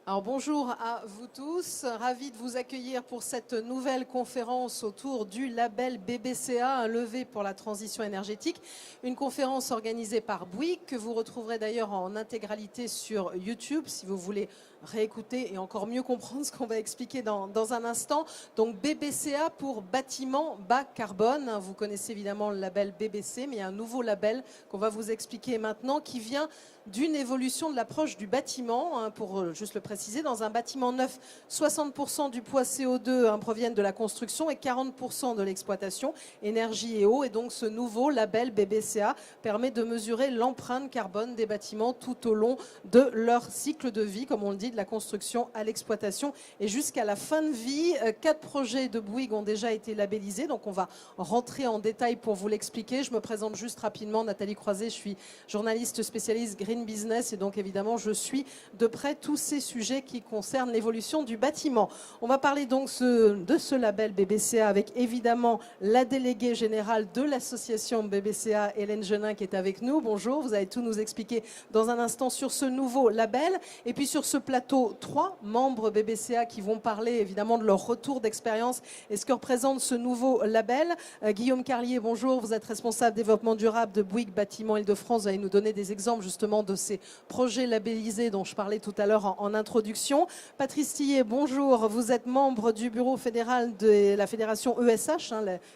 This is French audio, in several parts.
Alors bonjour à vous tous, ravi de vous accueillir pour cette nouvelle conférence autour du label BBCA, un levé pour la transition énergétique. Une conférence organisée par Bouygues que vous retrouverez d'ailleurs en intégralité sur YouTube si vous voulez réécouter et encore mieux comprendre ce qu'on va expliquer dans un instant. Donc BBCA pour bâtiment bas carbone. Vous connaissez évidemment le label BBC, mais il y a un nouveau label qu'on va vous expliquer maintenant qui vient d'une évolution de l'approche du bâtiment. Pour juste le préciser, dans un bâtiment neuf, 60% du poids CO2 proviennent de la construction et 40% de l'exploitation, énergie et eau. Et donc ce nouveau label BBCA permet de mesurer l'empreinte carbone des bâtiments tout au long de leur cycle de vie, comme on le dit, de la construction à l'exploitation et jusqu'à la fin de vie. 4 projets de Bouygues ont déjà été labellisés, donc on va rentrer en détail pour vous l'expliquer. Je me présente juste rapidement, Nathalie Croiset, je suis journaliste spécialiste Green Business et donc évidemment je suis de près tous ces sujets qui concernent l'évolution du bâtiment. On va parler donc de ce label BBCA avec évidemment la déléguée générale de l'association BBCA, Hélène Genin, qui est avec nous. Bonjour, vous allez tout nous expliquer dans un instant sur ce nouveau label. Et puis sur ce plateau, 3 membres BBCA qui vont parler évidemment de leur retour d'expérience et ce que représente ce nouveau label. Guillaume Carlier, bonjour, vous êtes responsable développement durable de Bouygues Bâtiment Île-de-France. Vous allez nous donner des exemples justement de ces projets labellisés dont je parlais tout à l'heure en introduction. Patrice Tillet, bonjour, vous êtes membre du bureau fédéral de la fédération ESH,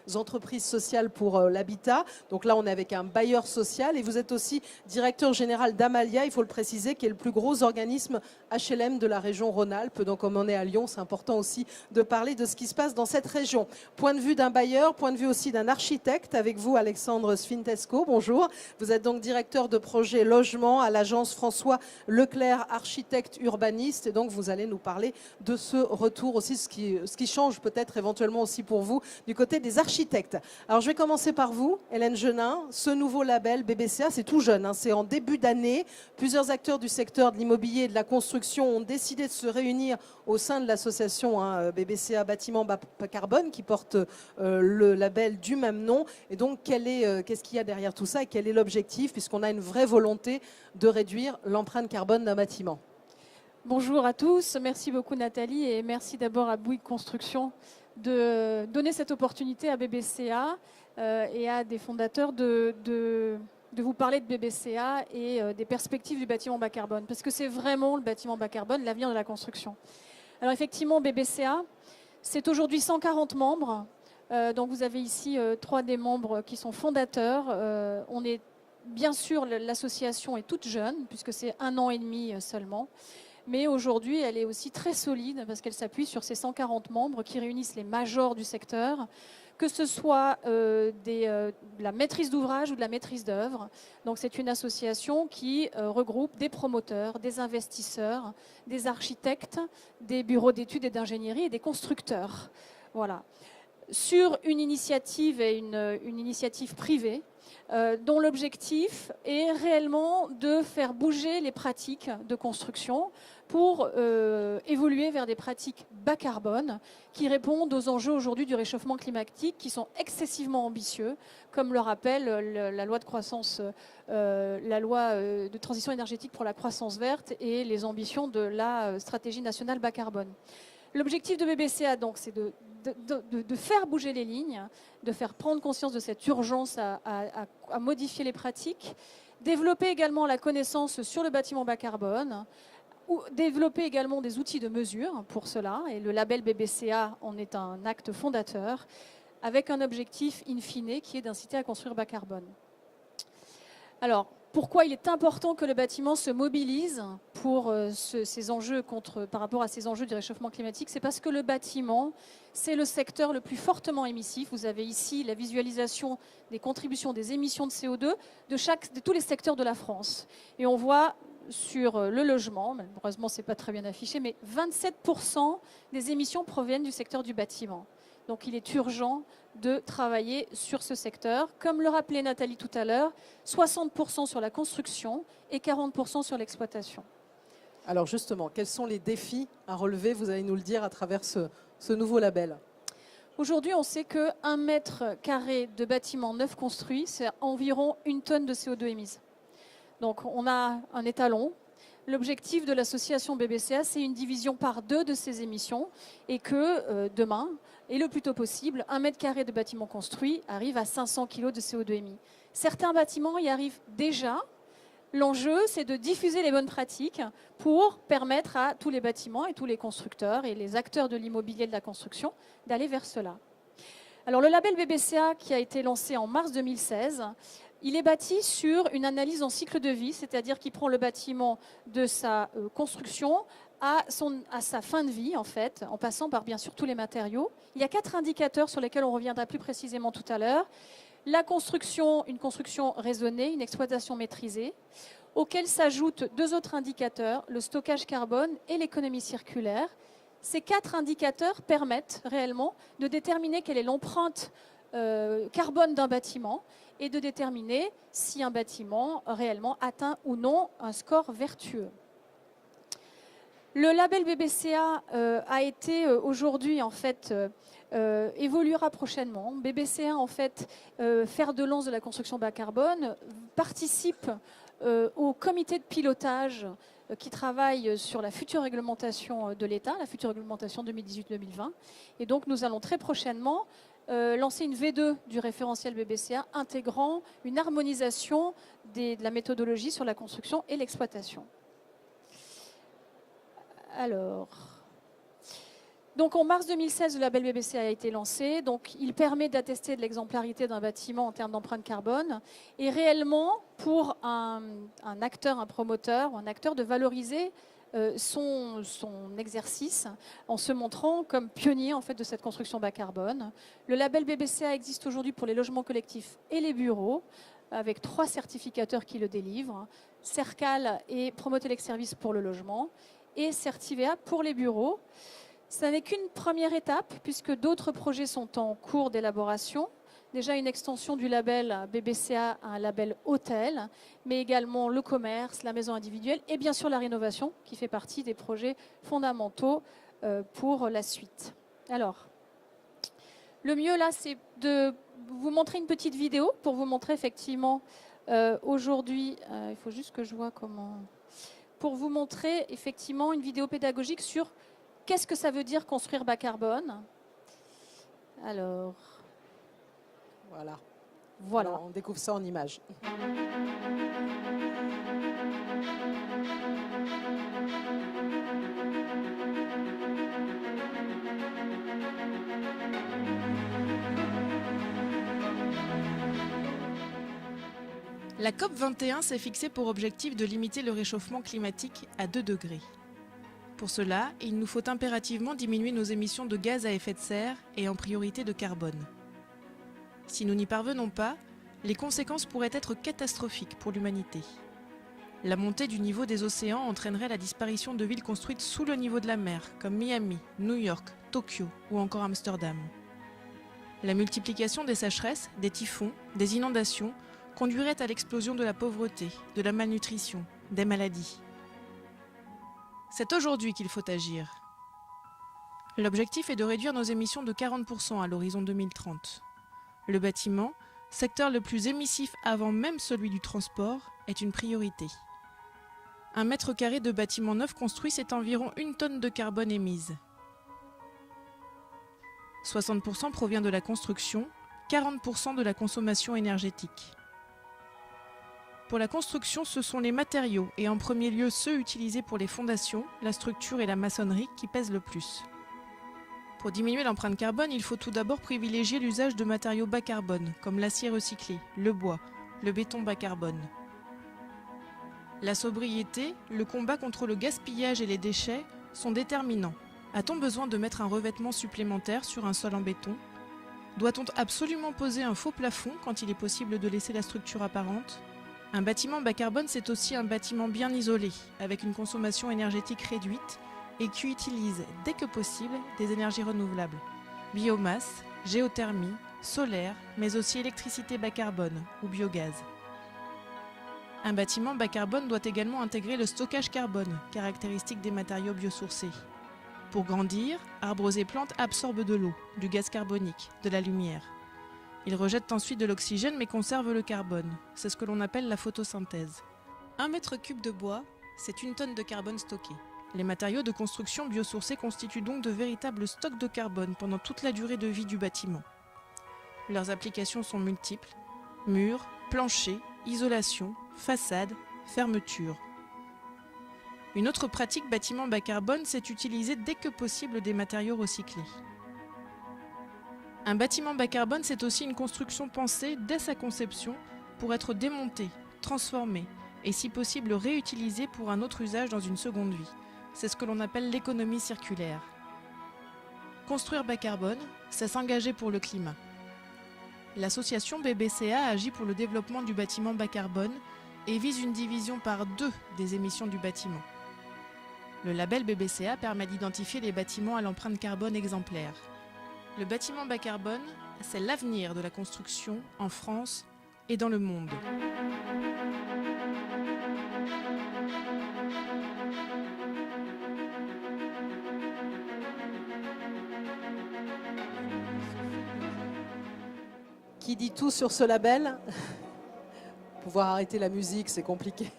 les entreprises sociales pour l'habitat. Donc là, on est avec un bailleur social et vous êtes aussi directeur général d'Amalia, il faut le préciser, qui est le plus gros organisme HLM de la région Rhône-Alpes. Donc comme on est à Lyon, c'est important aussi de parler de ce qui se passe dans cette région. Point de vue d'un bailleur, point de vue aussi d'un architecte. Avec vous, Alexandre Sfintesco, bonjour. Vous êtes donc directeur de projet logement à l'agence François Leclerc, architecte urbaniste. Et donc vous allez nous parler de ce retour aussi, ce qui change peut-être éventuellement aussi pour vous du côté des architectes. Alors je vais commencer par vous, Hélène Genin. Ce nouveau label BBCA, c'est tout jeune, c'est en début d'année. Plusieurs acteurs du secteur de l'immobilier et de la construction ont décidé de se réunir au sein de l'association BBCA Bâtiment Bas Carbone qui porte le label du même nom. Et donc qu'est-ce qu'il y a derrière tout ça et quel est l'objectif, puisqu'on a une vraie volonté de réduire l'empreinte carbone d'un bâtiment? Bonjour à tous, merci beaucoup Nathalie et merci d'abord à Bouygues Construction de donner cette opportunité à BBCA et à des fondateurs de vous parler de BBCA et des perspectives du bâtiment bas carbone, parce que c'est vraiment le bâtiment bas carbone, l'avenir de la construction. Alors effectivement, BBCA, c'est aujourd'hui 140 membres, donc vous avez ici 3 des membres qui sont fondateurs. On est bien sûr, l'association est toute jeune, puisque c'est 1 an et demi seulement. Mais aujourd'hui, elle est aussi très solide parce qu'elle s'appuie sur ces 140 membres qui réunissent les majors du secteur, que ce soit de la maîtrise d'ouvrage ou de la maîtrise d'œuvre. Donc c'est une association qui regroupe des promoteurs, des investisseurs, des architectes, des bureaux d'études et d'ingénierie et des constructeurs. Voilà. Sur une initiative et une initiative privée, dont l'objectif est réellement de faire bouger les pratiques de construction pour évoluer vers des pratiques bas carbone qui répondent aux enjeux aujourd'hui du réchauffement climatique qui sont excessivement ambitieux, comme le rappelle la loi de croissance, la loi de transition énergétique pour la croissance verte et les ambitions de la stratégie nationale bas carbone. L'objectif de BBCA, donc, c'est de faire bouger les lignes, de faire prendre conscience de cette urgence à modifier les pratiques, développer également la connaissance sur le bâtiment bas carbone, ou développer également des outils de mesure pour cela, et le label BBCA en est un acte fondateur, avec un objectif in fine qui est d'inciter à construire bas carbone. Alors, pourquoi il est important que le bâtiment se mobilise pour ces enjeux par rapport à ces enjeux du réchauffement climatique? C'est parce que le bâtiment, c'est le secteur le plus fortement émissif. Vous avez ici la visualisation des contributions des émissions de CO2 de tous les secteurs de la France. Et on voit sur le logement, malheureusement ce n'est pas très bien affiché, mais 27% des émissions proviennent du secteur du bâtiment. Donc il est urgent de travailler sur ce secteur. Comme le rappelait Nathalie tout à l'heure, 60% sur la construction et 40% sur l'exploitation. Alors justement, quels sont les défis à relever? Vous allez nous le dire à travers ce nouveau label. Aujourd'hui, on sait qu'1 mètre carré de bâtiment neuf construit, c'est environ 1 tonne de CO2 émise. Donc on a un étalon. l'objectif de l'association BBCA, c'est une division par 2 de ces émissions et que demain, et le plus tôt possible, 1 mètre carré de bâtiment construit arrive à 500 kg de CO2 émis. Certains bâtiments y arrivent déjà. L'enjeu, c'est de diffuser les bonnes pratiques pour permettre à tous les bâtiments et tous les constructeurs et les acteurs de l'immobilier et de la construction d'aller vers cela. Alors, le label BBCA qui a été lancé en mars 2016, il est bâti sur une analyse en cycle de vie, c'est-à-dire qu'il prend le bâtiment de sa construction à sa fin de vie, en fait, en passant par bien sûr tous les matériaux. Il y a 4 indicateurs sur lesquels on reviendra plus précisément tout à l'heure. La construction, une construction raisonnée, une exploitation maîtrisée, auxquels s'ajoutent 2 autres indicateurs, le stockage carbone et l'économie circulaire. Ces 4 indicateurs permettent réellement de déterminer quelle est l'empreinte carbone d'un bâtiment et de déterminer si un bâtiment réellement atteint ou non un score vertueux. Le label BBCA a été aujourd'hui en fait évoluera prochainement. BBCA en fait fer de lance de la construction bas carbone participe au comité de pilotage qui travaille sur la future réglementation de l'État, la future réglementation 2018-2020. Et donc nous allons très prochainement lancer une V2 du référentiel BBCA intégrant une harmonisation de la méthodologie sur la construction et l'exploitation. Alors, donc en mars 2016, le label BBCA a été lancé. Donc, il permet d'attester de l'exemplarité d'un bâtiment en termes d'empreinte carbone et réellement pour un acteur, un promoteur ou un acteur de valoriser son exercice en se montrant comme pionnier en fait, de cette construction bas carbone. Le label BBCA existe aujourd'hui pour les logements collectifs et les bureaux avec 3 certificateurs qui le délivrent, Cercal et Promotelec Service pour le logement et Certivea pour les bureaux. Ça n'est qu'une première étape puisque d'autres projets sont en cours d'élaboration. Déjà une extension du label BBCA à un label hôtel, mais également le commerce, la maison individuelle et bien sûr la rénovation qui fait partie des projets fondamentaux pour la suite. Alors, le mieux là, c'est de vous montrer une petite vidéo pour vous montrer effectivement aujourd'hui, il faut juste que je vois comment... Pour vous montrer effectivement une vidéo pédagogique sur qu'est-ce que ça veut dire construire bas carbone. Alors... Voilà. Alors, on découvre ça en images. La COP21 s'est fixée pour objectif de limiter le réchauffement climatique à 2 degrés. Pour cela, il nous faut impérativement diminuer nos émissions de gaz à effet de serre et en priorité de carbone. Si nous n'y parvenons pas, les conséquences pourraient être catastrophiques pour l'humanité. La montée du niveau des océans entraînerait la disparition de villes construites sous le niveau de la mer, comme Miami, New York, Tokyo ou encore Amsterdam. La multiplication des sécheresses, des typhons, des inondations conduirait à l'explosion de la pauvreté, de la malnutrition, des maladies. C'est aujourd'hui qu'il faut agir. L'objectif est de réduire nos émissions de 40% à l'horizon 2030. Le bâtiment, secteur le plus émissif avant même celui du transport, est une priorité. 1 mètre carré de bâtiment neuf construit, c'est environ 1 tonne de carbone émise. 60% provient de la construction, 40% de la consommation énergétique. Pour la construction, ce sont les matériaux, et en premier lieu ceux utilisés pour les fondations, la structure et la maçonnerie, qui pèsent le plus. Pour diminuer l'empreinte carbone, il faut tout d'abord privilégier l'usage de matériaux bas carbone, comme l'acier recyclé, le bois, le béton bas carbone. La sobriété, le combat contre le gaspillage et les déchets sont déterminants. A-t-on besoin de mettre un revêtement supplémentaire sur un sol en béton? Doit-on absolument poser un faux plafond quand il est possible de laisser la structure apparente? Un bâtiment bas carbone, c'est aussi un bâtiment bien isolé, avec une consommation énergétique réduite et qui utilise, dès que possible, des énergies renouvelables. Biomasse, géothermie, solaire, mais aussi électricité bas carbone ou biogaz. Un bâtiment bas carbone doit également intégrer le stockage carbone, caractéristique des matériaux biosourcés. Pour grandir, arbres et plantes absorbent de l'eau, du gaz carbonique, de la lumière. Ils rejettent ensuite de l'oxygène mais conservent le carbone. C'est ce que l'on appelle la photosynthèse. 1 mètre cube de bois c'est 1 tonne de carbone stocké. Les matériaux de construction biosourcés constituent donc de véritables stocks de carbone pendant toute la durée de vie du bâtiment. Leurs applications sont multiples: murs, planchers, isolation, façade, fermeture. Une autre pratique bâtiment bas carbone, c'est utiliser dès que possible des matériaux recyclés. Un bâtiment bas carbone, c'est aussi une construction pensée dès sa conception pour être démontée, transformée et si possible réutilisée pour un autre usage dans une seconde vie. C'est ce que l'on appelle l'économie circulaire. Construire bas carbone, c'est s'engager pour le climat. L'association BBCA agit pour le développement du bâtiment bas carbone et vise une division par 2 des émissions du bâtiment. Le label BBCA permet d'identifier les bâtiments à l'empreinte carbone exemplaire. Le bâtiment bas carbone, c'est l'avenir de la construction en France et dans le monde. Qui dit tout sur ce label? Pouvoir arrêter la musique, c'est compliqué.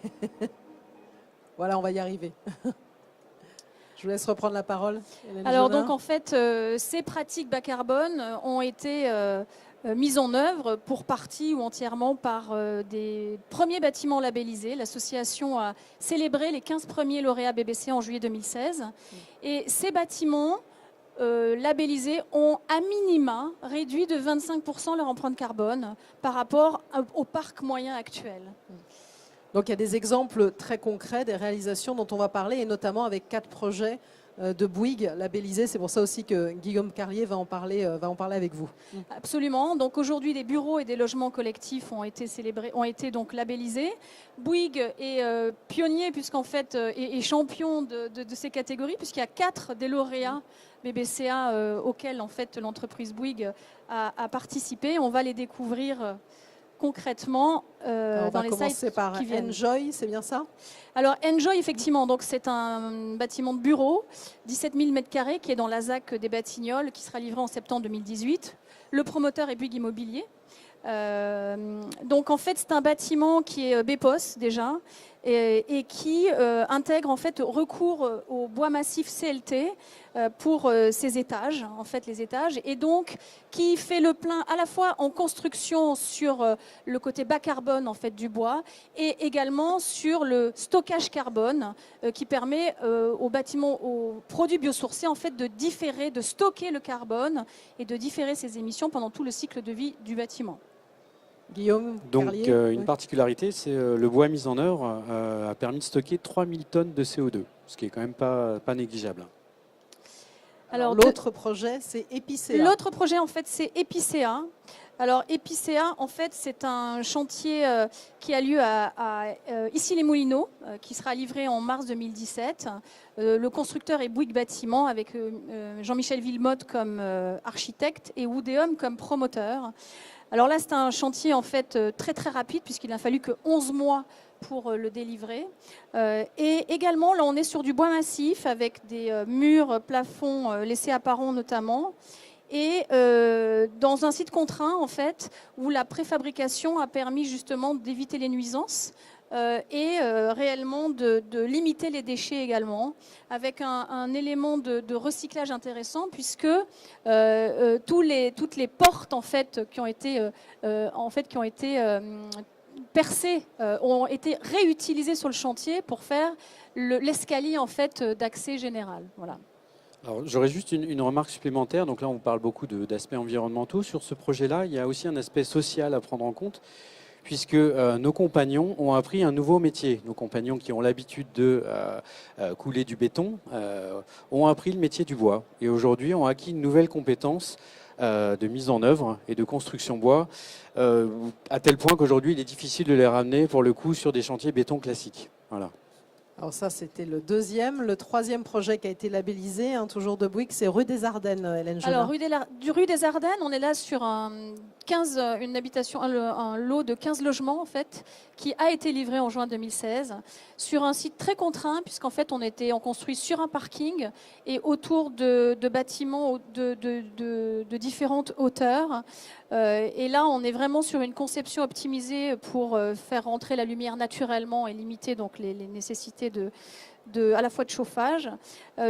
Voilà, on va y arriver. Je vous laisse reprendre la parole. Hélène Alors Jovin. donc en fait, ces pratiques bas carbone ont été mises en œuvre pour partie ou entièrement par des premiers bâtiments labellisés. L'association a célébré les 15 premiers lauréats BBC en juillet 2016. Et ces bâtiments labellisés ont à minima réduit de 25% leur empreinte carbone par rapport au parc moyen actuel. Donc il y a des exemples très concrets des réalisations dont on va parler, et notamment avec 4 projets de Bouygues labellisés. C'est pour ça aussi que Guillaume Carlier va en parler avec vous. Absolument. Donc aujourd'hui, des bureaux et des logements collectifs ont été donc labellisés. Bouygues est pionnier puisqu'en fait est champion de ces catégories, puisqu'il y a 4 des lauréats BBCA auxquels en fait l'entreprise Bouygues a participé. On va les découvrir concrètement dans les sites qui viennent. On va commencer par Enjoy, c'est bien ça? Alors Enjoy, effectivement, donc c'est un bâtiment de bureau, 17 000 m² qui est dans la ZAC des Batignolles, qui sera livré en septembre 2018. Le promoteur est Bouygues Immobilier. Donc en fait c'est un bâtiment qui est BPOS déjà et qui intègre en fait recours au bois massif CLT pour ses étages, en fait les étages, et donc qui fait le plein à la fois en construction sur le côté bas carbone en fait du bois et également sur le stockage carbone qui permet aux bâtiments, aux produits biosourcés en fait de stocker le carbone et de différer ses émissions pendant tout le cycle de vie du bâtiment. Guillaume Donc Carlier, une particularité, c'est le bois mis en œuvre a permis de stocker 3000 tonnes de CO2, ce qui est quand même pas négligeable. Alors l'autre projet, c'est Epicéa. L'autre projet, en fait, c'est Epicéa. Alors Epicéa, en fait, c'est un chantier qui a lieu à Issy-les-Moulineaux, qui sera livré en mars 2017. Le constructeur est Bouygues Bâtiment, avec Jean-Michel Villemotte comme architecte et Woodéum comme promoteur. Alors là, c'est un chantier en fait très très rapide, puisqu'il n'a fallu que 11 mois pour le délivrer. Et également, là, on est sur du bois massif avec des murs, plafonds laissés apparents notamment. Et dans un site contraint, en fait, où la préfabrication a permis justement d'éviter les nuisances et réellement de limiter les déchets également, avec un élément de recyclage intéressant, puisque toutes les portes en fait qui ont été percées ont été réutilisées sur le chantier pour faire l'escalier en fait d'accès général. Voilà. Alors, j'aurais juste une remarque supplémentaire. Donc là, on parle beaucoup d'aspects environnementaux. Sur ce projet-là, il y a aussi un aspect social à prendre en compte, puisque nos compagnons ont appris un nouveau métier. Nos compagnons qui ont l'habitude de couler du béton ont appris le métier du bois. Et aujourd'hui, ont acquis une nouvelle compétence de mise en œuvre et de construction bois, à tel point qu'aujourd'hui, il est difficile de les ramener, pour le coup, sur des chantiers béton classiques. Voilà. Alors ça, c'était le deuxième. Le troisième projet qui a été labellisé, toujours de Bouygues, c'est rue des Ardennes, Hélène Jovin. Alors, rue des Ardennes, on est là sur un lot de 15 logements, en fait, qui a été livré en juin 2016, sur un site très contraint, puisqu'en fait, on construit sur un parking et autour de bâtiments de différentes hauteurs. Et là, on est vraiment sur une conception optimisée pour faire rentrer la lumière naturellement et limiter donc les nécessités capacités à la fois de chauffage,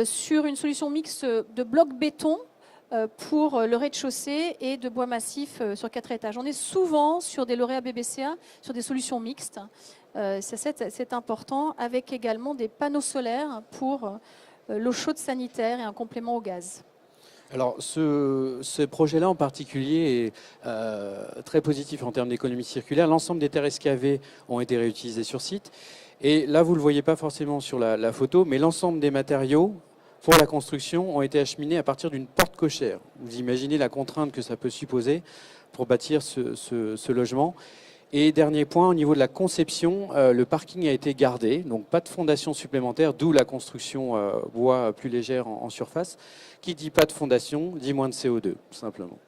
sur une solution mixte de blocs béton pour le rez-de-chaussée et de bois massif sur 4 étages. On est souvent sur des lauréats BBCA, sur des solutions mixtes. C'est important, avec également des panneaux solaires pour l'eau chaude sanitaire et un complément au gaz. Alors, ce projet-là en particulier est très positif en termes d'économie circulaire. L'ensemble des terres excavées ont été réutilisées sur site. Et là, vous ne le voyez pas forcément sur la photo, mais l'ensemble des matériaux pour la construction ont été acheminés à partir d'une porte cochère. Vous imaginez la contrainte que ça peut supposer pour bâtir ce logement. Et dernier point, au niveau de la conception, le parking a été gardé, donc pas de fondation supplémentaire, d'où la construction bois plus légère en surface. Qui dit pas de fondation, dit moins de CO2, tout simplement.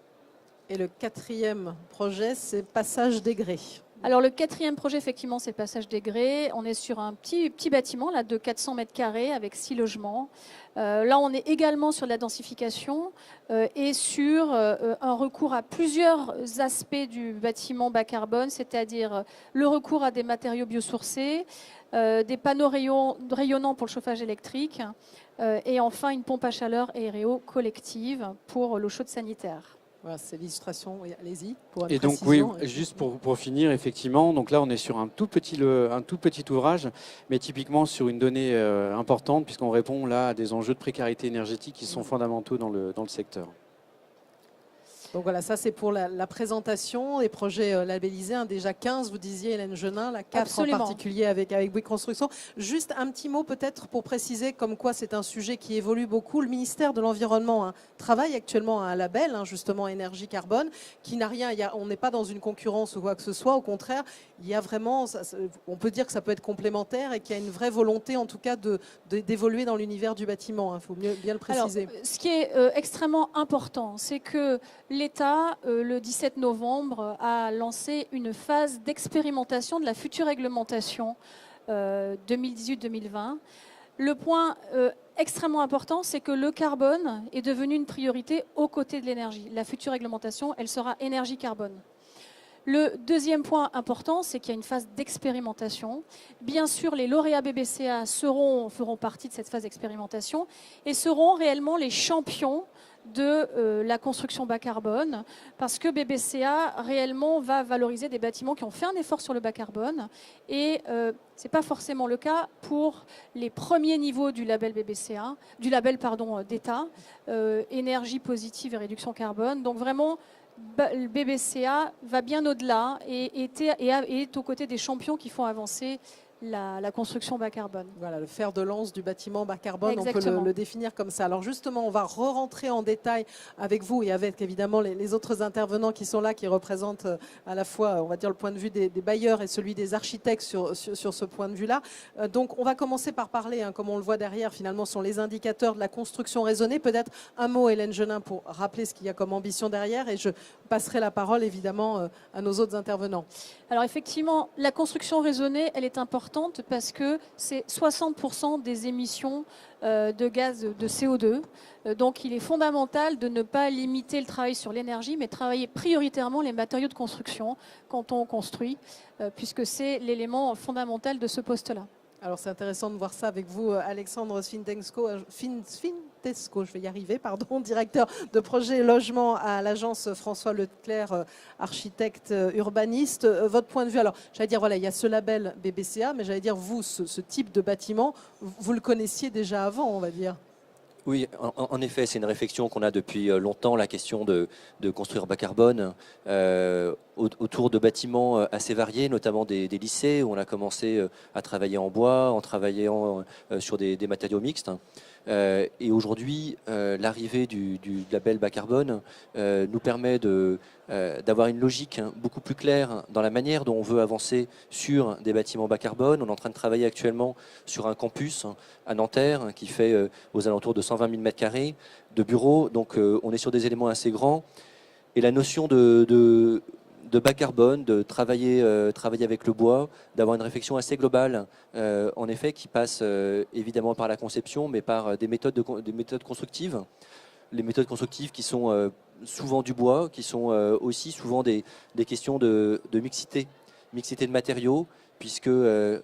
Et le 4e projet, c'est Passage des Grès. Alors le 4e projet, effectivement, c'est le Passage des Grès. On est sur un petit bâtiment là, de 400 mètres carrés avec 6 logements. Là, on est également sur de la densification et sur un recours à plusieurs aspects du bâtiment bas carbone, c'est-à-dire le recours à des matériaux biosourcés, des panneaux rayonnants pour le chauffage électrique et enfin une pompe à chaleur aéréo collective pour l'eau chaude sanitaire. Voilà, c'est l'illustration, oui, allez-y. Pour une et donc précision. oui, juste pour finir, effectivement, donc là on est sur un tout petit ouvrage, mais typiquement sur une donnée importante, puisqu'on répond là à des enjeux de précarité énergétique qui sont fondamentaux dans le secteur. Donc voilà, ça c'est pour la présentation des projets labellisés, hein, déjà 15, vous disiez Hélène Genin, la 4 Absolument. en particulier avec Bouygues Construction. Juste un petit mot peut-être pour préciser comme quoi c'est un sujet qui évolue beaucoup. Le ministère de l'Environnement travaille actuellement à un label, justement énergie carbone, qui n'a rien, on n'est pas dans une concurrence ou quoi que ce soit, au contraire, il y a vraiment, on peut dire que ça peut être complémentaire et qu'il y a une vraie volonté en tout cas d'évoluer dans l'univers du bâtiment, il faut bien le préciser. Alors, ce qui est extrêmement important, c'est que l'État, le 17 novembre, a lancé une phase d'expérimentation de la future réglementation 2018-2020. Le point extrêmement important, c'est que le carbone est devenu une priorité aux côtés de l'énergie. La future réglementation, elle sera énergie carbone. Le deuxième point important, c'est qu'il y a une phase d'expérimentation. Bien sûr, les lauréats BBCA feront partie de cette phase d'expérimentation et seront réellement les champions de la construction bas carbone, parce que BBCA réellement va valoriser des bâtiments qui ont fait un effort sur le bas carbone, et ce n'est pas forcément le cas pour les premiers niveaux du label BBCA, du label d'État, énergie positive et réduction carbone. Donc vraiment, le BBCA va bien au-delà et est aux côtés des champions qui font avancer la construction bas carbone. Voilà, le fer de lance du bâtiment bas carbone, Exactement. On peut le définir comme ça. Alors justement, on va re-rentrer en détail avec vous et avec évidemment les autres intervenants qui sont là, qui représentent à la fois, on va dire, le point de vue des bailleurs et celui des architectes sur ce point de vue-là. Donc on va commencer par parler, comme on le voit derrière, finalement, sont les indicateurs de la construction raisonnée. Peut-être un mot, Hélène Genin, pour rappeler ce qu'il y a comme ambition derrière, et je passerai la parole évidemment à nos autres intervenants. Alors effectivement, la construction raisonnée, elle est importante parce que c'est 60% des émissions de gaz de CO2. Donc il est fondamental de ne pas limiter le travail sur l'énergie, mais travailler prioritairement les matériaux de construction quand on construit, puisque c'est l'élément fondamental de ce poste-là. Alors c'est intéressant de voir ça avec vous, Alexandre Sfintesko, je vais y arriver, directeur de projet logement à l'agence François Leclerc, architecte urbaniste. Votre point de vue, alors j'allais dire, voilà, il y a ce label BBCA, mais j'allais dire, vous, ce type de bâtiment, vous le connaissiez déjà avant, on va dire. Oui, en effet, c'est une réflexion qu'on a depuis longtemps, la question de construire bas carbone autour de bâtiments assez variés, notamment des lycées, où on a commencé à travailler en bois, en travaillant sur des matériaux mixtes. Et aujourd'hui, l'arrivée du label bas carbone nous permet d'avoir une logique beaucoup plus claire dans la manière dont on veut avancer sur des bâtiments bas carbone. On est en train de travailler actuellement sur un campus à Nanterre qui fait aux alentours de 120 000 m² de bureaux. Donc on est sur des éléments assez grands. Et la notion de bas carbone, de travailler avec le bois, d'avoir une réflexion assez globale, en effet, qui passe évidemment par la conception, mais par des méthodes constructives. Les méthodes constructives qui sont souvent du bois, qui sont aussi souvent des questions de mixité de matériaux, puisque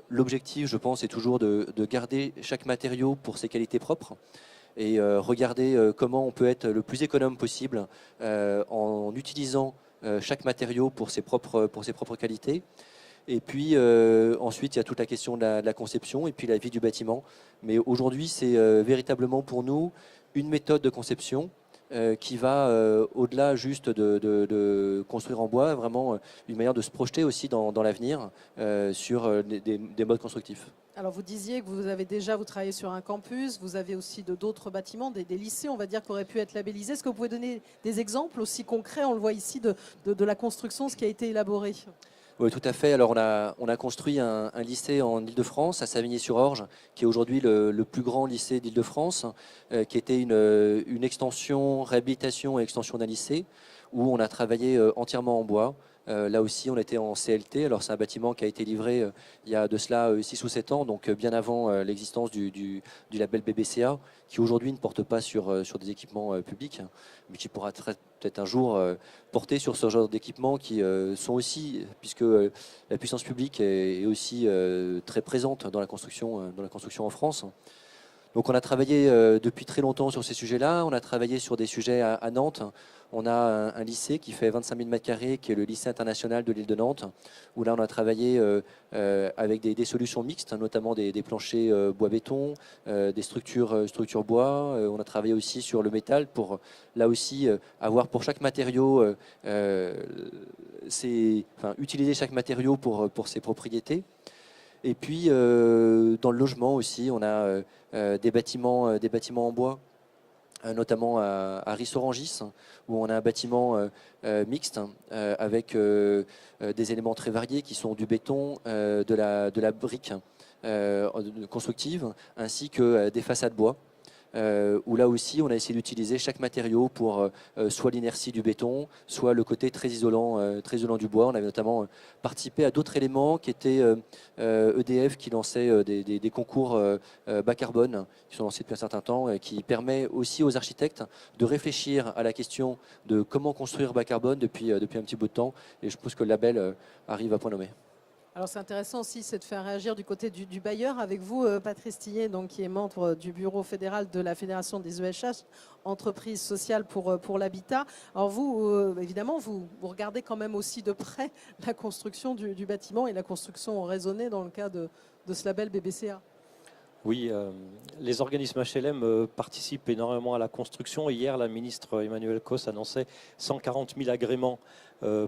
l'objectif, je pense, est toujours de garder chaque matériau pour ses qualités propres et regarder comment on peut être le plus économe possible en utilisant chaque matériau pour ses propres qualités. Et puis ensuite, il y a toute la question de la conception et puis la vie du bâtiment. Mais aujourd'hui, c'est véritablement pour nous une méthode de conception qui va au-delà juste de construire en bois, vraiment une manière de se projeter aussi dans l'avenir sur des modes constructifs. Alors vous disiez que vous travaillez sur un campus, vous avez aussi d'autres bâtiments, des lycées, on va dire, qui auraient pu être labellisés. Est-ce que vous pouvez donner des exemples aussi concrets, on le voit ici, de la construction, ce qui a été élaboré? Oui, tout à fait. Alors, on a construit un lycée en Île-de-France, à Savigny-sur-Orge, qui est aujourd'hui le plus grand lycée d'Île-de-France, qui était une extension, réhabilitation et extension d'un lycée, où on a travaillé entièrement en bois. Là aussi, on était en CLT. Alors, c'est un bâtiment qui a été livré il y a de cela 6 ou 7 ans, donc bien avant l'existence du label BBCA, qui aujourd'hui ne porte pas sur des équipements publics, mais qui pourra peut-être un jour porter sur ce genre d'équipements qui sont aussi, puisque la puissance publique est aussi très présente dans la construction en France. Donc on a travaillé depuis très longtemps sur ces sujets-là. On a travaillé sur des sujets à Nantes. On a un lycée qui fait 25 000 m², qui est le lycée international de l'île de Nantes, où là on a travaillé avec des solutions mixtes, notamment des planchers bois-béton, des structures bois. On a travaillé aussi sur le métal pour là aussi avoir pour chaque matériau, utiliser chaque matériau pour ses propriétés. Et puis dans le logement aussi, on a des bâtiments en bois, notamment à Ris-Orangis, où on a un bâtiment mixte avec des éléments très variés qui sont du béton, de la brique constructive, ainsi que des façades bois. Où là aussi on a essayé d'utiliser chaque matériau pour soit l'inertie du béton, soit le côté très isolant du bois. On avait notamment participé à d'autres éléments qui étaient EDF qui lançait des concours bas carbone qui sont lancés depuis un certain temps et qui permet aussi aux architectes de réfléchir à la question de comment construire bas carbone depuis un petit bout de temps, et je pense que le label arrive à point nommé. Alors c'est intéressant aussi, c'est de faire réagir du côté du bailleur avec vous, Patrice Tillet, donc, qui est membre du bureau fédéral de la Fédération des EHH, entreprise sociale pour l'habitat. Alors vous, évidemment, vous regardez quand même aussi de près la construction du bâtiment et la construction raisonnée dans le cas de ce label BBCA. Oui, les organismes HLM participent énormément à la construction. Hier, la ministre Emmanuelle Causse annonçait 140 000 agréments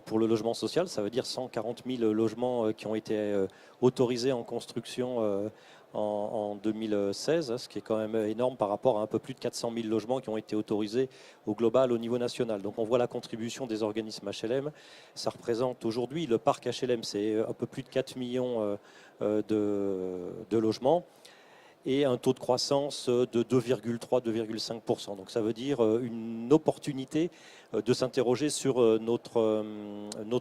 pour le logement social. Ça veut dire 140 000 logements qui ont été autorisés en construction en 2016, ce qui est quand même énorme par rapport à un peu plus de 400 000 logements qui ont été autorisés au global, au niveau national. Donc on voit la contribution des organismes HLM. Ça représente aujourd'hui, le parc HLM, c'est un peu plus de 4 millions de logements, et un taux de croissance de 2,3-2,5%. Donc ça veut dire une opportunité de s'interroger sur notre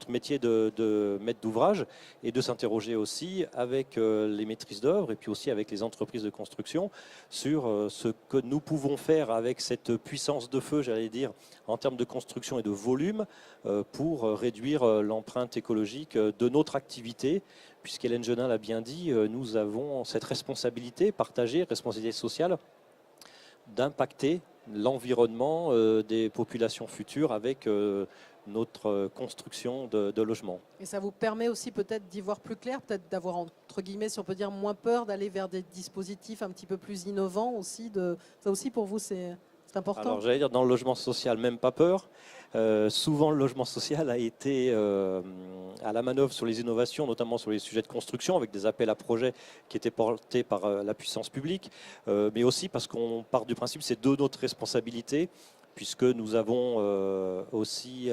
métier de maître d'ouvrage, et de s'interroger aussi avec les maîtrises d'œuvre et puis aussi avec les entreprises de construction sur ce que nous pouvons faire avec cette puissance de feu, j'allais dire, en termes de construction et de volume, pour réduire l'empreinte écologique de notre activité, puisqu'Hélène Genin l'a bien dit, nous avons cette responsabilité partagée, responsabilité sociale, d'impacter l'environnement des populations futures avec notre construction de logements. Et ça vous permet aussi peut-être d'y voir plus clair, peut-être d'avoir, entre guillemets, si on peut dire, moins peur, d'aller vers des dispositifs un petit peu plus innovants aussi. Ça aussi pour vous c'est important? Alors j'allais dire, dans le logement social, même pas peur. Souvent le logement social a été à la manœuvre sur les innovations, notamment sur les sujets de construction, avec des appels à projets qui étaient portés par la puissance publique, mais aussi parce qu'on part du principe que c'est de notre responsabilité, puisque nous avons aussi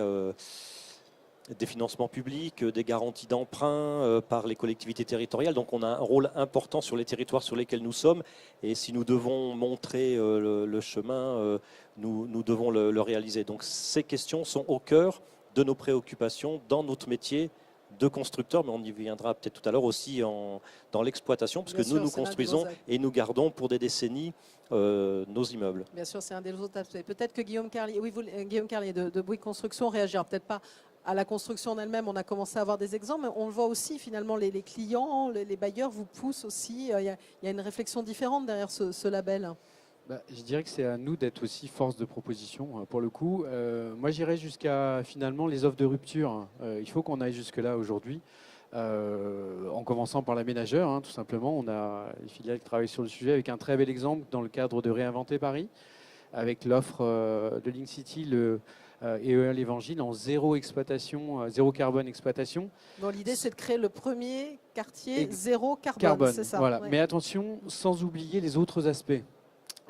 des financements publics, des garanties d'emprunt par les collectivités territoriales. Donc on a un rôle important sur les territoires sur lesquels nous sommes, et si nous devons montrer le chemin, nous devons le réaliser. Donc ces questions sont au cœur de nos préoccupations dans notre métier de constructeur, mais on y viendra peut-être tout à l'heure aussi dans l'exploitation, parce que nous construisons et nous gardons pour des décennies nos immeubles. Bien sûr, c'est un des autres aspects. Peut-être que Guillaume Carlier, Guillaume Carlier de Bouygues Construction réagira peut-être pas à la construction en elle-même, on a commencé à avoir des exemples, mais on le voit aussi finalement, les clients, les bailleurs vous poussent aussi. Il y a une réflexion différente derrière ce label. Je dirais que c'est à nous d'être aussi force de proposition pour le coup. Moi j'irais jusqu'à finalement les offres de rupture. Il faut qu'on aille jusque-là aujourd'hui. En commençant par l'aménageur, tout simplement. On a les filiales qui travaillent sur le sujet avec un très bel exemple dans le cadre de Réinventer Paris, avec l'offre de Link City, et l'Évangile en zéro exploitation, zéro carbone exploitation. Donc l'idée, c'est de créer le premier quartier zéro carbone, c'est ça. Voilà. Ouais. Mais attention, sans oublier les autres aspects.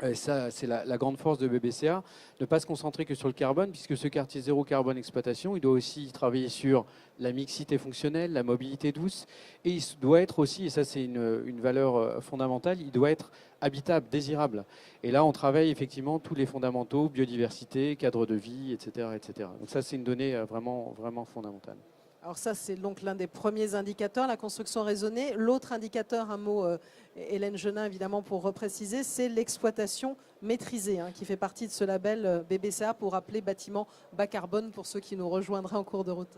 Et ça, c'est la grande force de BBCA, ne pas se concentrer que sur le carbone, puisque ce quartier zéro carbone exploitation, il doit aussi travailler sur la mixité fonctionnelle, la mobilité douce, et il doit être aussi, et ça c'est une valeur fondamentale, il doit être habitable, désirable. Et là, on travaille effectivement tous les fondamentaux, biodiversité, cadre de vie, etc. etc. Donc ça, c'est une donnée vraiment, vraiment fondamentale. Alors ça, c'est donc l'un des premiers indicateurs, la construction raisonnée. L'autre indicateur, un mot, Hélène Genin, évidemment, pour repréciser, c'est l'exploitation maîtrisée, qui fait partie de ce label BBCA, pour rappeler bâtiment bas carbone, pour ceux qui nous rejoindraient en cours de route.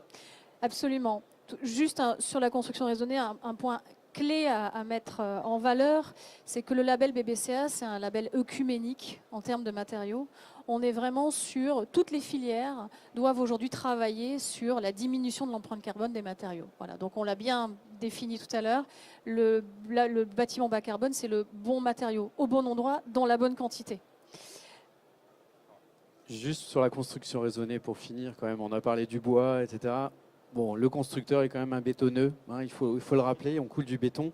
Absolument. Juste sur la construction raisonnée, un point clé à mettre en valeur, c'est que le label BBCA, c'est un label œcuménique en termes de matériaux. On est vraiment sur, toutes les filières doivent aujourd'hui travailler sur la diminution de l'empreinte carbone des matériaux. Voilà, donc on l'a bien défini tout à l'heure. Le bâtiment bas carbone, c'est le bon matériau au bon endroit, dans la bonne quantité. Juste sur la construction raisonnée pour finir, quand même, on a parlé du bois, etc. Bon, le constructeur est quand même un bétonneux, il faut le rappeler, on coule du béton.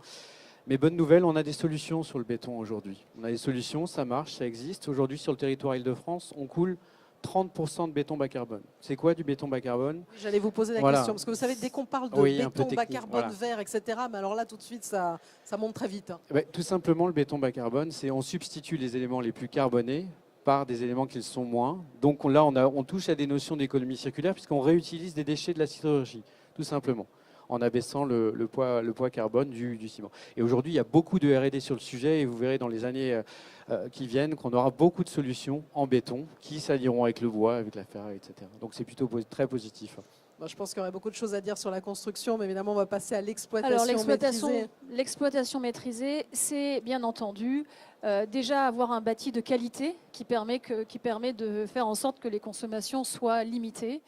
Mais bonne nouvelle, on a des solutions sur le béton aujourd'hui. On a des solutions, ça marche, ça existe. Aujourd'hui, sur le territoire Île-de-France, on coule 30% de béton bas carbone. C'est quoi du béton bas carbone? J'allais vous poser la question, parce que vous savez, dès qu'on parle de béton bas carbone, vert, etc., mais alors là, tout de suite, ça monte très vite. Tout simplement, le béton bas carbone, c'est on substitue les éléments les plus carbonés par des éléments qui le sont moins. Donc là, on touche à des notions d'économie circulaire, puisqu'on réutilise des déchets de la sidérurgie, tout simplement, en abaissant le poids carbone du ciment. Et aujourd'hui, il y a beaucoup de R&D sur le sujet, et vous verrez dans les années qui viennent qu'on aura beaucoup de solutions en béton qui s'allieront avec le bois, avec la ferraille, etc. Donc c'est plutôt très positif. Je pense qu'il y aurait beaucoup de choses à dire sur la construction, mais évidemment, on va passer à l'exploitation maîtrisée. L'exploitation maîtrisée, c'est bien entendu déjà avoir un bâti de qualité qui permet de faire en sorte que les consommations soient limitées.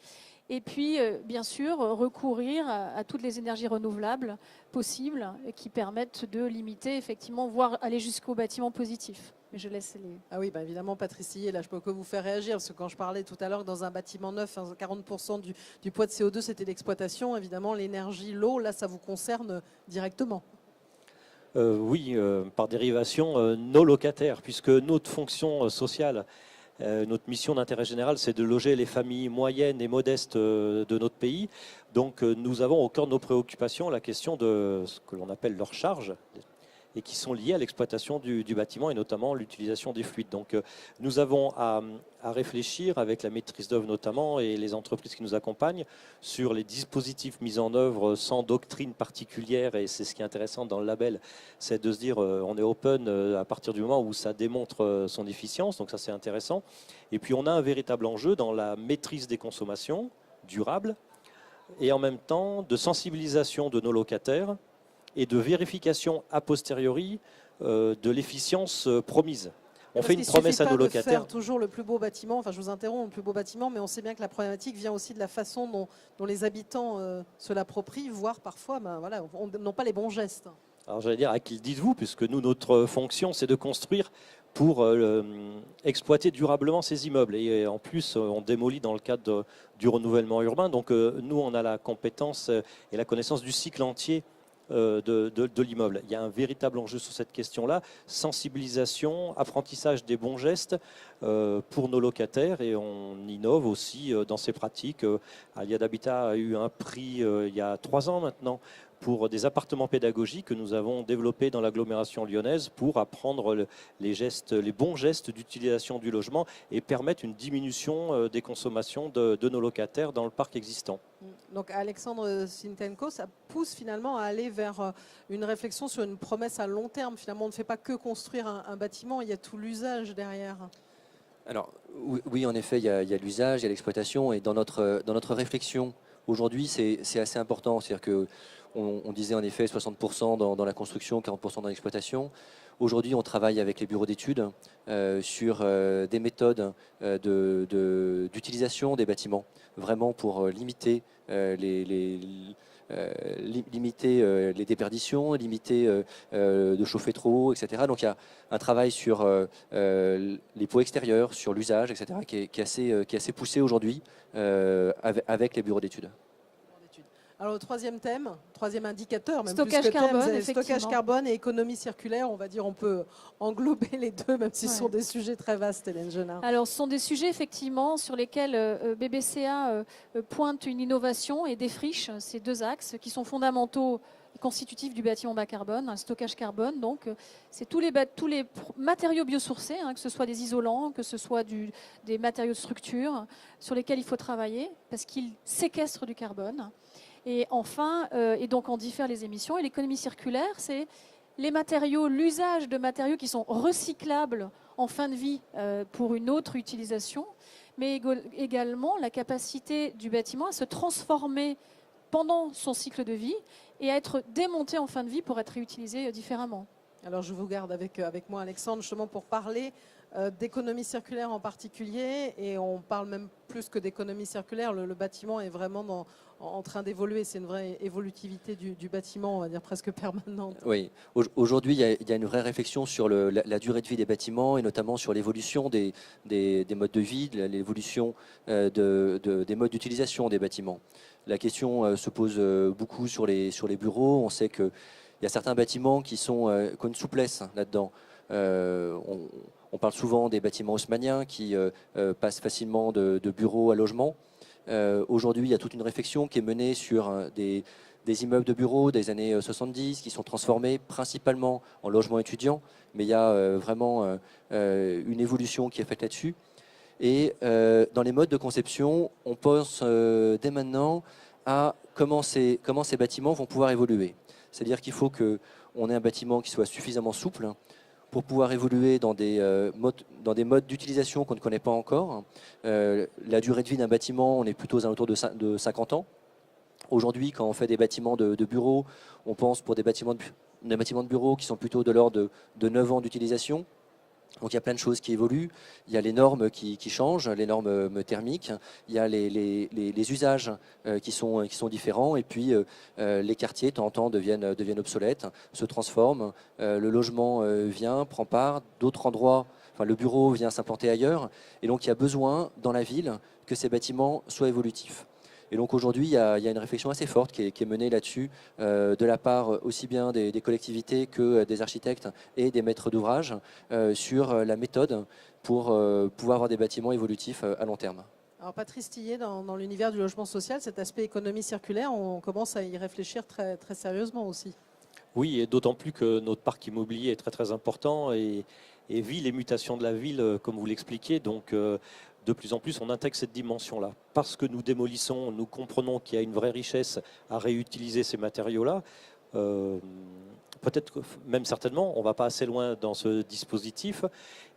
Et puis, bien sûr, recourir à toutes les énergies renouvelables possibles et qui permettent de limiter, effectivement, voire aller jusqu'au bâtiment positif. Mais je laisse les... Ah oui, évidemment, Patrice Hillier, là, je peux que vous faire réagir, parce que quand je parlais tout à l'heure que dans un bâtiment neuf, 40% du poids de CO2, c'était l'exploitation. Évidemment, l'énergie, l'eau, là, ça vous concerne directement. Oui, par dérivation, nos locataires, puisque notre fonction sociale, notre mission d'intérêt général, c'est de loger les familles moyennes et modestes de notre pays. Donc nous avons au cœur de nos préoccupations la question de ce que l'on appelle leurs charges et qui sont liées à l'exploitation du bâtiment et notamment l'utilisation des fluides. Donc nous avons à réfléchir avec la maîtrise d'œuvre notamment et les entreprises qui nous accompagnent sur les dispositifs mis en œuvre sans doctrine particulière, et c'est ce qui est intéressant dans le label, c'est de se dire on est open à partir du moment où ça démontre son efficience, donc ça c'est intéressant. Et puis on a un véritable enjeu dans la maîtrise des consommations durables et en même temps de sensibilisation de nos locataires et de vérification a posteriori de l'efficience promise. On fait une promesse à nos locataires. Faire toujours le plus beau bâtiment, enfin je vous interromps, le plus beau bâtiment, mais on sait bien que la problématique vient aussi de la façon dont les habitants se l'approprient, voire parfois n'ont pas les bons gestes. Alors j'allais dire à qui le dites-vous, puisque nous, notre fonction, c'est de construire pour exploiter durablement ces immeubles. Et en plus, on démolit dans le cadre du renouvellement urbain. Donc nous, on a la compétence et la connaissance du cycle entier de l'immeuble. Il y a un véritable enjeu sur cette question-là, sensibilisation, apprentissage des bons gestes pour nos locataires, et on innove aussi dans ces pratiques. Aliade Habitat a eu un prix il y a 3 ans maintenant pour des appartements pédagogiques que nous avons développés dans l'agglomération lyonnaise pour apprendre les bons gestes d'utilisation du logement et permettre une diminution des consommations de nos locataires dans le parc existant. Donc Alexandre Sintenko, ça pousse finalement à aller vers une réflexion sur une promesse à long terme. Finalement, on ne fait pas que construire un bâtiment, il y a tout l'usage derrière. Alors oui, en effet, il y a l'usage, il y a l'exploitation, et dans notre réflexion Aujourd'hui, c'est assez important. C'est-à-dire qu'on disait en effet 60% dans la construction, 40% dans l'exploitation. Aujourd'hui, on travaille avec les bureaux d'études sur des méthodes d'utilisation des bâtiments, vraiment pour limiter les déperditions, limiter de chauffer trop, etc. Donc il y a un travail sur les pots extérieurs, sur l'usage, etc., qui est assez poussé aujourd'hui avec les bureaux d'études. Alors, le troisième thème, troisième indicateur, même Stockage plus que carbone, thème, c'est effectivement. stockage carbone et économie circulaire. On va dire, on peut englober les deux, même si ce sont des sujets très vastes, Hélène Genard. Alors, ce sont des sujets effectivement sur lesquels BBCA pointe une innovation et défriche ces deux axes qui sont fondamentaux et constitutifs du bâtiment bas carbone, un stockage carbone. Donc, c'est tous les matériaux biosourcés, que ce soit des isolants, que ce soit des matériaux de structure, sur lesquels il faut travailler parce qu'ils séquestrent du carbone. Et enfin, et donc on diffère les émissions. Et l'économie circulaire, c'est les matériaux, l'usage de matériaux qui sont recyclables en fin de vie pour une autre utilisation, mais également la capacité du bâtiment à se transformer pendant son cycle de vie et à être démonté en fin de vie pour être réutilisé différemment. Alors, je vous garde avec moi, Alexandre, justement pour parler d'économie circulaire en particulier. Et on parle même plus que d'économie circulaire. Le bâtiment est vraiment en train d'évoluer. C'est une vraie évolutivité du bâtiment, on va dire presque permanente. Oui, aujourd'hui, il y a une vraie réflexion sur la durée de vie des bâtiments et notamment sur l'évolution des modes de vie, l'évolution des modes d'utilisation des bâtiments. La question se pose beaucoup sur les bureaux. On sait qu'il y a certains bâtiments qui ont une souplesse là-dedans. On parle souvent des bâtiments haussmanniens qui passent facilement de bureau à logement. Aujourd'hui, il y a toute une réflexion qui est menée sur des immeubles de bureaux des années 70 qui sont transformés principalement en logements étudiants, mais il y a vraiment une évolution qui est faite là-dessus. Et dans les modes de conception, on pense dès maintenant à comment ces bâtiments vont pouvoir évoluer. C'est-à-dire qu'il faut qu'on ait un bâtiment qui soit suffisamment souple pour pouvoir évoluer dans des modes d'utilisation qu'on ne connaît pas encore. La durée de vie d'un bâtiment, on est plutôt aux alentours de 50 ans. Aujourd'hui, quand on fait des bâtiments de bureaux, on pense pour des bâtiments de bureaux qui sont plutôt de l'ordre de 9 ans d'utilisation. Donc il y a plein de choses qui évoluent. Il y a les normes qui changent, les normes thermiques. Il y a les usages qui sont différents. Et puis les quartiers, de temps en temps, deviennent obsolètes, se transforment. Le logement vient, prend part. D'autres endroits, le bureau vient s'implanter ailleurs. Et donc il y a besoin dans la ville que ces bâtiments soient évolutifs. Et donc aujourd'hui, il y a une réflexion assez forte qui est menée là-dessus, de la part aussi bien des collectivités que des architectes et des maîtres d'ouvrage, sur la méthode pour pouvoir avoir des bâtiments évolutifs à long terme. Alors, Patrice Tillet, dans l'univers du logement social, cet aspect économie circulaire, on commence à y réfléchir très, très sérieusement aussi. Oui, et d'autant plus que notre parc immobilier est très très important et vit les mutations de la ville, comme vous l'expliquiez. Donc, de plus en plus, on intègre cette dimension-là. Parce que nous démolissons, nous comprenons qu'il y a une vraie richesse à réutiliser ces matériaux-là. Peut-être, même certainement, on ne va pas assez loin dans ce dispositif.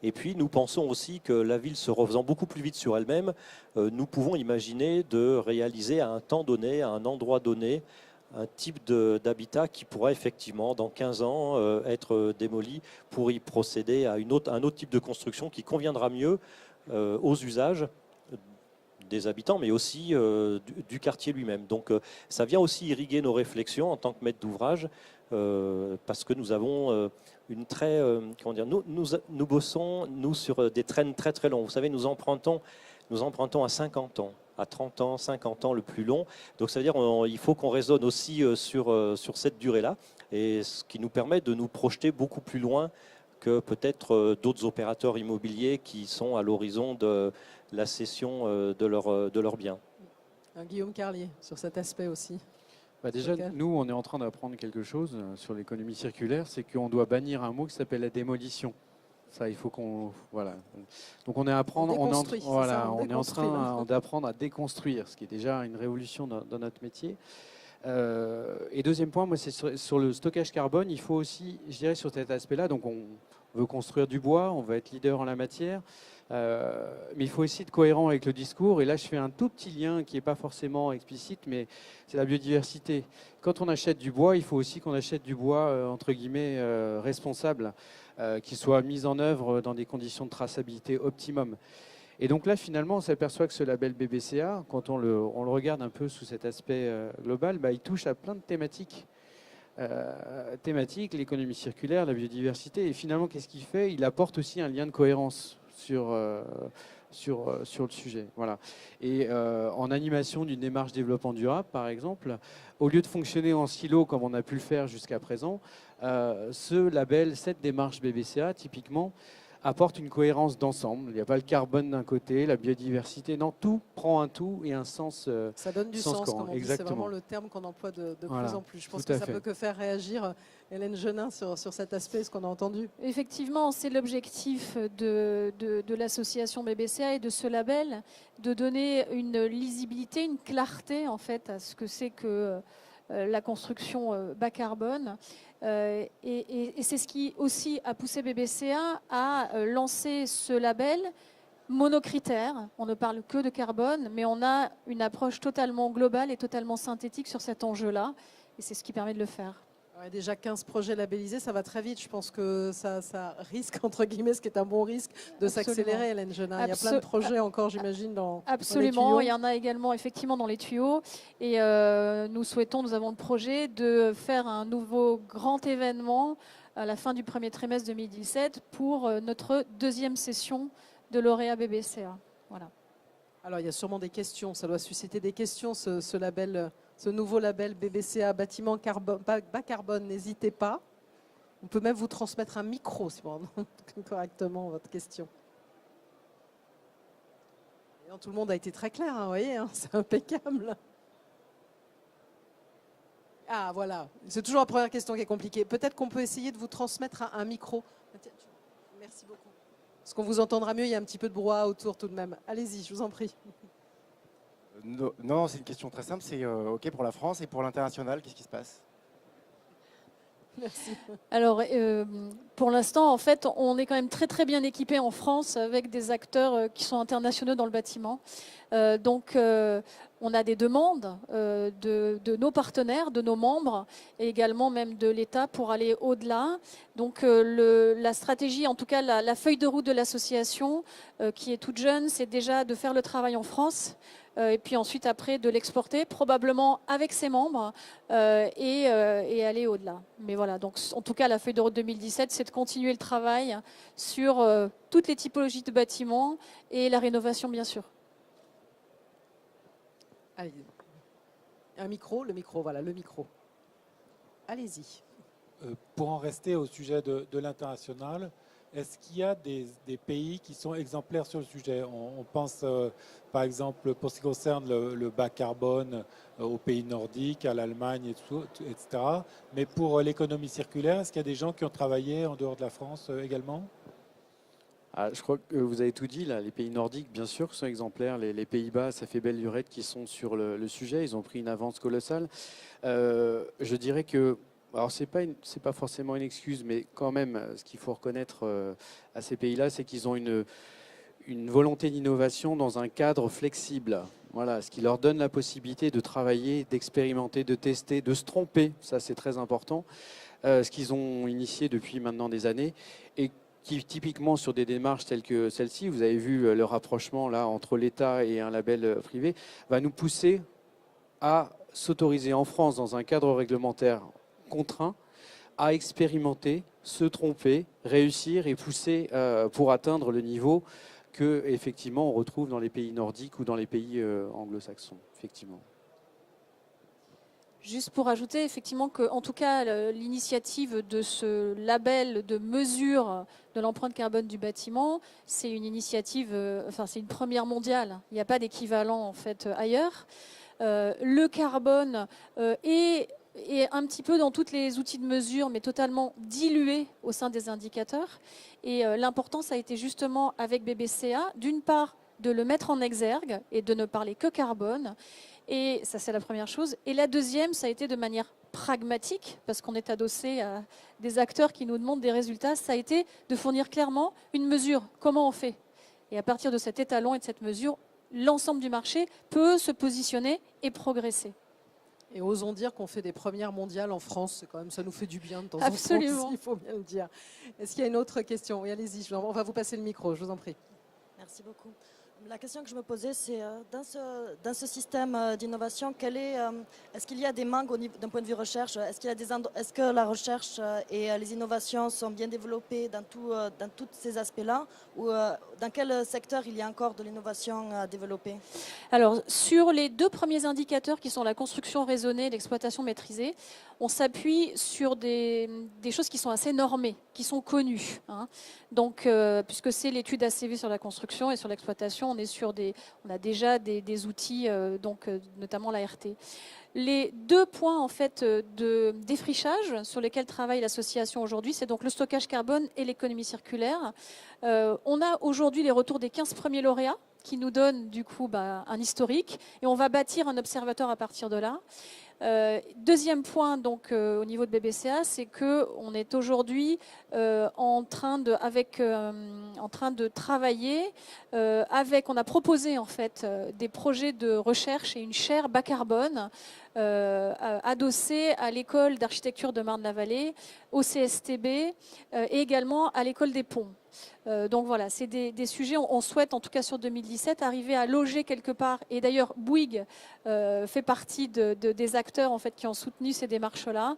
Et puis, nous pensons aussi que la ville se refaisant beaucoup plus vite sur elle-même, nous pouvons imaginer de réaliser à un temps donné, à un endroit donné, un type d'habitat qui pourrait effectivement, dans 15 ans, être démoli pour y procéder à un autre type de construction qui conviendra mieux aux usages des habitants, mais aussi du quartier lui-même. Donc ça vient aussi irriguer nos réflexions en tant que maître d'ouvrage, parce que nous avons une très... comment dire, nous bossons, nous, sur des traînes très très longs. Vous savez, nous empruntons à 50 ans, à 30 ans, 50 ans le plus long. Donc ça veut dire qu'il faut qu'on raisonne aussi sur cette durée-là, et ce qui nous permet de nous projeter beaucoup plus loin que peut-être d'autres opérateurs immobiliers qui sont à l'horizon de la cession de leurs biens. Guillaume Carlier, sur cet aspect aussi. Déjà, nous, on est en train d'apprendre quelque chose sur l'économie circulaire, c'est qu'on doit bannir un mot qui s'appelle la démolition. Ça, il faut qu'on... Voilà. Donc on est, on est en train d'apprendre à déconstruire, ce qui est déjà une révolution dans notre métier. Et deuxième point, moi, c'est sur le stockage carbone. Il faut aussi, je dirais, sur cet aspect-là, donc on veut construire du bois, on veut être leader en la matière, Mais il faut aussi être cohérent avec le discours. Et là, je fais un tout petit lien qui n'est pas forcément explicite, mais c'est la biodiversité. Quand on achète du bois, il faut aussi qu'on achète du bois, entre guillemets, responsable, qui soit mis en œuvre dans des conditions de traçabilité optimum. Et donc là, finalement, on s'aperçoit que ce label BBCA, quand on le regarde un peu sous cet aspect global, il touche à plein de thématiques. L'économie circulaire, la biodiversité. Et finalement, qu'est-ce qu'il fait? Il apporte aussi un lien de cohérence sur le sujet. Voilà. Et en animation d'une démarche développement durable, par exemple, au lieu de fonctionner en silo comme on a pu le faire jusqu'à présent, ce label, cette démarche BBCA, typiquement, apporte une cohérence d'ensemble. Il n'y a pas le carbone d'un côté, la biodiversité. Non, tout prend un tout et un sens. Ça donne du sens, comme on dit. C'est vraiment le terme qu'on emploie de plus en plus. Je pense que ça peut que faire réagir Hélène Genin sur cet aspect, ce qu'on a entendu. Effectivement, c'est l'objectif de l'association BBCA et de ce label, de donner une lisibilité, une clarté en fait à ce que c'est que la construction bas carbone. Et c'est ce qui aussi a poussé BBCA à lancer ce label monocritère. On ne parle que de carbone, mais on a une approche totalement globale et totalement synthétique sur cet enjeu-là. Et c'est ce qui permet de le faire. Ouais, déjà 15 projets labellisés, ça va très vite. Je pense que ça risque, entre guillemets, ce qui est un bon risque, de s'accélérer, Hélène Genin. Il y a plein de projets encore, j'imagine, dans les tuyaux. Il y en a également effectivement dans les tuyaux. Et nous avons le projet de faire un nouveau grand événement à la fin du premier trimestre 2017 pour notre deuxième session de lauréat BBCA. Voilà. Alors, il y a sûrement des questions. Ça doit susciter des questions, ce label. Ce nouveau label BBCA bâtiment bas carbone, n'hésitez pas. On peut même vous transmettre un micro si vous entendez correctement votre question. Et non, tout le monde a été très clair, vous voyez, c'est impeccable. Ah voilà, c'est toujours la première question qui est compliquée. Peut-être qu'on peut essayer de vous transmettre un micro. Merci beaucoup. Parce qu'on vous entendra mieux, il y a un petit peu de brouhaha autour tout de même. Allez-y, je vous en prie. Non, c'est une question très simple. C'est OK pour la France et pour l'international, qu'est-ce qui se passe? Merci. Alors, pour l'instant, en fait, on est quand même très très bien équipé en France avec des acteurs qui sont internationaux dans le bâtiment. Donc, on a des demandes de nos partenaires, de nos membres, et également même de l'État pour aller au-delà. Donc, la stratégie, en tout cas la feuille de route de l'association, qui est toute jeune, c'est déjà de faire le travail en France. Et puis ensuite, après, de l'exporter, probablement avec ses membres, et aller au-delà. Mais voilà, donc en tout cas, la feuille de route 2017, c'est de continuer le travail sur toutes les typologies de bâtiments et la rénovation, bien sûr. Allez, le micro, voilà, le micro. Allez-y. Pour en rester au sujet de l'international, est-ce qu'il y a des pays qui sont exemplaires sur le sujet? On pense par exemple, pour ce qui concerne le bas carbone, aux pays nordiques, à l'Allemagne, etc. Mais pour l'économie circulaire, est-ce qu'il y a des gens qui ont travaillé en dehors de la France également? Je crois que vous avez tout dit, là. Les pays nordiques, bien sûr, sont exemplaires. Les Pays-Bas, ça fait belle lurette, qui sont sur le sujet. Ils ont pris une avance colossale. Je dirais que, alors c'est pas forcément une excuse, mais quand même, ce qu'il faut reconnaître à ces pays-là, c'est qu'ils ont une volonté d'innovation dans un cadre flexible. Voilà, ce qui leur donne la possibilité de travailler, d'expérimenter, de tester, de se tromper. Ça, c'est très important. Ce qu'ils ont initié depuis maintenant des années. Et qui, typiquement, sur des démarches telles que celle-ci, vous avez vu le rapprochement là, entre l'État et un label privé, va nous pousser à s'autoriser en France, dans un cadre réglementaire contraint, à expérimenter, se tromper, réussir et pousser pour atteindre le niveau que, effectivement, on retrouve dans les pays nordiques ou dans les pays anglo-saxons, effectivement. Juste pour ajouter, effectivement, que, en tout cas, l'initiative de ce label de mesure de l'empreinte carbone du bâtiment, c'est une initiative, c'est une première mondiale. Il n'y a pas d'équivalent, en fait, ailleurs. Le carbone est un petit peu dans tous les outils de mesure, mais totalement dilué au sein des indicateurs. Et l'important, ça a été justement avec BBCA, d'une part, de le mettre en exergue et de ne parler que carbone. Et ça, c'est la première chose. Et la deuxième, ça a été de manière pragmatique, parce qu'on est adossé à des acteurs qui nous demandent des résultats, ça a été de fournir clairement une mesure. Comment on fait? Et à partir de cet étalon et de cette mesure, l'ensemble du marché peut se positionner et progresser. Et osons dire qu'on fait des premières mondiales en France, c'est quand même, ça nous fait du bien de temps Absolument. en temps, il faut bien le dire. Est-ce qu'il y a une autre question? Oui, allez-y, on va vous passer le micro, je vous en prie. Merci beaucoup. La question que je me posais, c'est dans ce système d'innovation, est-ce qu'il y a des manques d'un point de vue recherche? Est-ce que la recherche et les innovations sont bien développées dans tous ces aspects-là? Ou dans quel secteur il y a encore de l'innovation à développer? Alors, sur les 2 premiers indicateurs qui sont la construction raisonnée et l'exploitation maîtrisée, on s'appuie sur des choses qui sont assez normées, qui sont connues. Hein. Donc, puisque c'est l'étude ACV sur la construction et sur l'exploitation, on a déjà des outils, notamment la RT. Les 2 points en fait de défrichage sur lesquels travaille l'association aujourd'hui, c'est donc le stockage carbone et l'économie circulaire. On a aujourd'hui les retours des 15 premiers lauréats qui nous donnent du coup un historique et on va bâtir un observatoire à partir de là. Deuxième point donc au niveau de BBCA, c'est que on est aujourd'hui en train de travailler on a proposé en fait des projets de recherche et une chaire bas carbone adossée à l'école d'architecture de Marne-la-Vallée, au CSTB et également à l'école des ponts. Donc voilà, c'est des sujets, on souhaite en tout cas sur 2017 arriver à loger quelque part, et d'ailleurs Bouygues fait partie des acteurs en fait, qui ont soutenu ces démarches-là,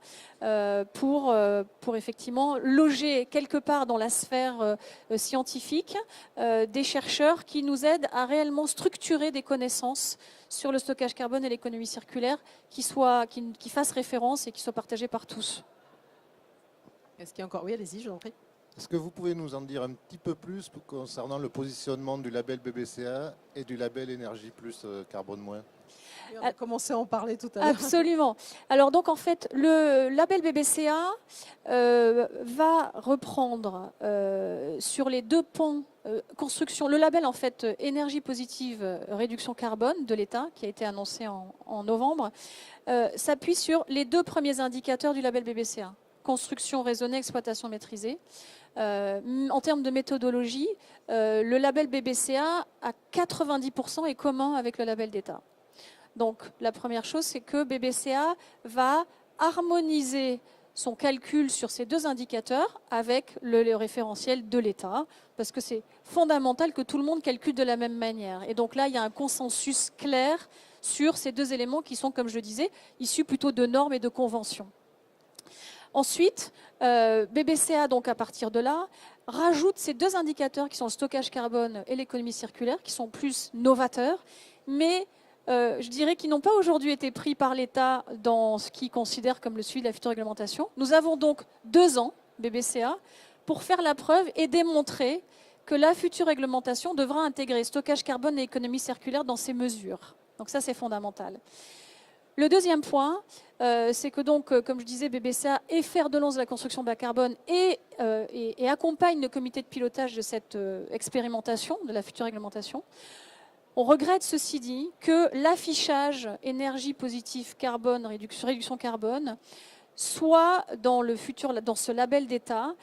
pour effectivement loger quelque part dans la sphère scientifique des chercheurs qui nous aident à réellement structurer des connaissances sur le stockage carbone et l'économie circulaire qui fassent référence et qui soient partagées par tous. Est-ce qu'il y a encore... Oui, allez-y, je vous en prie. Est-ce que vous pouvez nous en dire un petit peu plus concernant le positionnement du label BBCA et du label Énergie Plus Carbone Moins? On a commencé à en parler tout à l'heure. Absolument. Alors donc en fait, le label BBCA va reprendre sur les 2 pans construction, le label en fait énergie positive réduction carbone de l'État qui a été annoncé en novembre, s'appuie sur les 2 premiers indicateurs du label BBCA. Construction raisonnée, exploitation maîtrisée. En termes de méthodologie, le label BBCA à 90% est commun avec le label d'État. Donc la première chose, c'est que BBCA va harmoniser son calcul sur ces 2 indicateurs avec le référentiel de l'État, parce que c'est fondamental que tout le monde calcule de la même manière. Et donc là, il y a un consensus clair sur ces 2 éléments qui sont, comme je le disais, issus plutôt de normes et de conventions. Ensuite, BBCA, donc à partir de là, rajoute ces 2 indicateurs qui sont le stockage carbone et l'économie circulaire, qui sont plus novateurs, mais je dirais qui n'ont pas aujourd'hui été pris par l'État dans ce qu'il considère comme le suivi de la future réglementation. Nous avons donc 2 ans, BBCA, pour faire la preuve et démontrer que la future réglementation devra intégrer stockage carbone et économie circulaire dans ses mesures. Donc ça, c'est fondamental. Le deuxième point, c'est que donc, comme je disais, BBCA est fer de lance de la construction bas carbone et accompagne le comité de pilotage de cette expérimentation, de la future réglementation. On regrette, ceci dit, que l'affichage énergie positive carbone, réduction carbone, soit dans ce label d'État,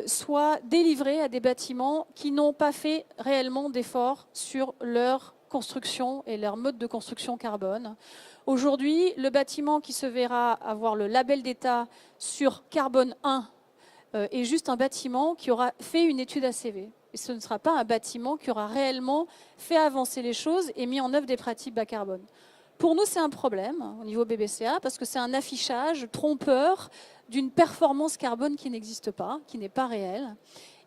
soit délivré à des bâtiments qui n'ont pas fait réellement d'efforts sur leur construction et leur mode de construction carbone. Aujourd'hui, le bâtiment qui se verra avoir le label d'État sur carbone 1 est juste un bâtiment qui aura fait une étude ACV. Et ce ne sera pas un bâtiment qui aura réellement fait avancer les choses et mis en œuvre des pratiques bas carbone. Pour nous, c'est un problème au niveau BBCA parce que c'est un affichage trompeur d'une performance carbone qui n'existe pas, qui n'est pas réelle.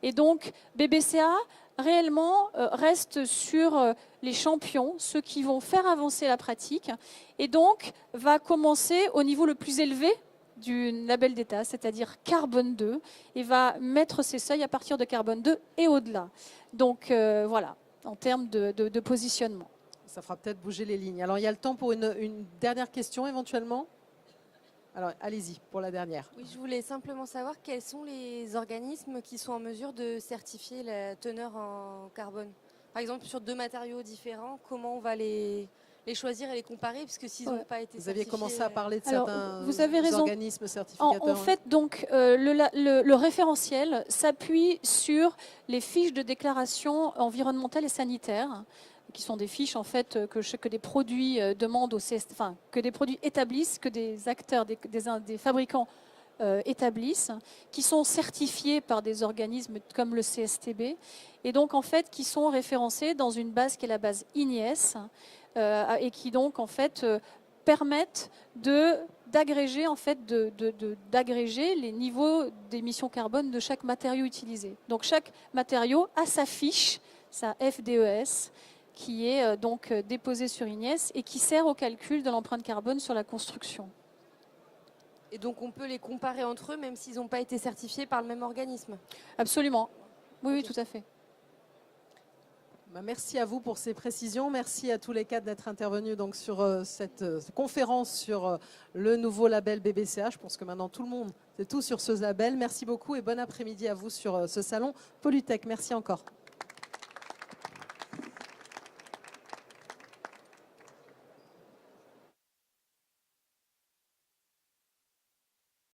Et donc, BBCA réellement reste sur les champions, ceux qui vont faire avancer la pratique, et donc va commencer au niveau le plus élevé du label d'État, c'est-à-dire carbone 2, et va mettre ses seuils à partir de carbone 2 et au-delà. Donc voilà, en termes de positionnement. Ça fera peut-être bouger les lignes. Alors il y a le temps pour une dernière question éventuellement. Alors allez-y pour la dernière. Oui, je voulais simplement savoir quels sont les organismes qui sont en mesure de certifier la teneur en carbone. Par exemple, sur 2 matériaux différents, comment on va les les choisir et les comparer, puisque s'ils n'ont pas été Vous aviez certifiés, commencé à parler de Alors, certains vous avez raison. organismes certificateurs. En fait, donc, le référentiel s'appuie sur les fiches de déclaration environnementale et sanitaire, qui sont des fiches en fait que des produits demandent au CST, enfin que des produits établissent, que des acteurs, des fabricants établissent, qui sont certifiés par des organismes comme le CSTB, et donc en fait qui sont référencés dans une base qui est la base INIES, et qui donc en fait permettent d'agréger en fait d'agréger les niveaux d'émissions carbone de chaque matériau utilisé. Donc chaque matériau a sa fiche, sa FDES, qui est donc déposée sur INIES et qui sert au calcul de l'empreinte carbone sur la construction. Et donc on peut les comparer entre eux, même s'ils n'ont pas été certifiés par le même organisme. Absolument. Oui, oui, tout à fait. Merci à vous pour ces précisions. Merci à tous les quatre d'être intervenus donc sur cette conférence sur le nouveau label BBCA. Je pense que maintenant tout le monde est tout sur ce label. Merci beaucoup et bon après-midi à vous sur ce salon Pollutech. Merci encore.